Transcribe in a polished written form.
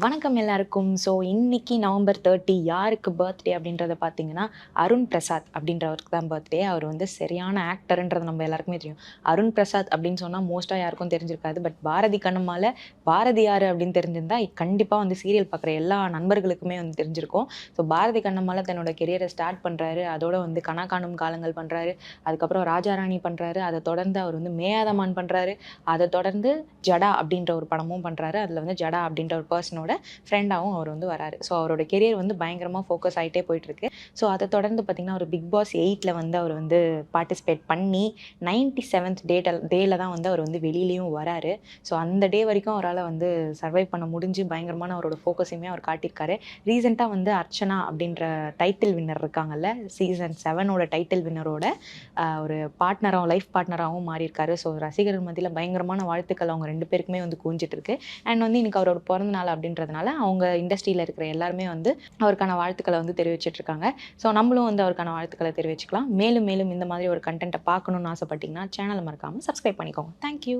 வணக்கம் எல்லாருக்கும். ஸோ இன்னைக்கு நவம்பர் 30 யாருக்கு பர்த்டே அப்படின்றத பார்த்தீங்கன்னா, அருண் பிரசாத் அப்படின்றவருக்கு தான் பர்த்டே. அவர் வந்து சரியான ஆக்டர்ன்றது நம்ம எல்லாருக்குமே தெரியும். அருண் பிரசாத் அப்படின்னு சொன்னா மோஸ்ட்டா யாருக்கும் தெரிஞ்சிருக்காது. பட் பாரதி கண்ணம்மால பாரதி யாரு அப்படின்னு தெரிஞ்சிருந்தா, கண்டிப்பா வந்து சீரியல் பார்க்குற எல்லா நண்பர்களுக்குமே வந்து தெரிஞ்சிருக்கும். ஸோ பாரதி கண்ணம்மால தன்னோட கெரியர ஸ்டார்ட் பண்றாரு. அதோட வந்து கனா காணும் காலங்கள் பண்றாரு. அதுக்கப்புறம் ராஜாராணி பண்றாரு. அத தொடர்ந்து அவர் வந்து மேயாதமான் பண்றாரு. அத தொடர்ந்து ஜடா அப்படின்ற ஒரு படமும் பண்றாரு. அதுல வந்து ஜடா அப்படின்ற ஒரு பர்சனோட ஃப்ரெண்டாவும் அவர் வந்து வராரு. ஸோ அவரோட கெரியர் வந்து பயங்கரமா ஃபோக்கஸ் ஆயிட்டே போயிட்டுருக்கு. ஸோ அத தொடர்ந்து பார்த்தீங்கன்னா, ஒரு பிக் பாஸ் 8ல வந்து அவர் வந்து பார்ட்டிசிபேட் பண்ணி 97த் டேல தான் வந்து அவர் வந்து வெளியிலயும் வராரு. ஸோ அந்த டே வரைக்கும் அவரால வந்து சர்வைவ் பண்ண முடிஞ்சு பயங்கரமான அவரோட ஃபோக்கஸையுமே அவர் காட்டியிருக்காரு. ரீசென்ட்டா வந்து அர்ச்சனா அப்படின்ற டைட்டில் வின்னர் இருக்காங்கல்ல, சீசன் 7ஓட டைட்டில் வின்னரோட ஒரு லைஃப் பார்ட்னராவும் மாறியிருக்காரு. ஸோ ரசிகர்கள் மத்தியில பயங்கரமான வாழ்த்துக்கள் அவங்க 2 பேருக்குமே வந்து குவிஞ்சிட்டு இருக்கு. அண்ட் வந்து இன்னைக்கு அவரோட பிறந்த நாள் அப்படின்றதுனால, அவங்க இண்டஸ்ட்ரியில இருக்கிற எல்லாருமே வந்து அவருக்கான வாழ்த்துக்கள வந்து தெரிவிச்சுட்டு இருக்காங்க. ஸோ நம்மளும் வந்து அவருக்கான வாழ்த்துக்கள தெரிவிச்சுக்கலாம். மேலும் மேலும் இந்த மாதிரி ஒரு கன்டென்ட்ட பார்க்கணும்னு ஆசைப்பட்டீங்கன்னா, சேனல மறக்காம சப்ஸ்கிரைப் பண்ணிக்கோங்க. Thank you.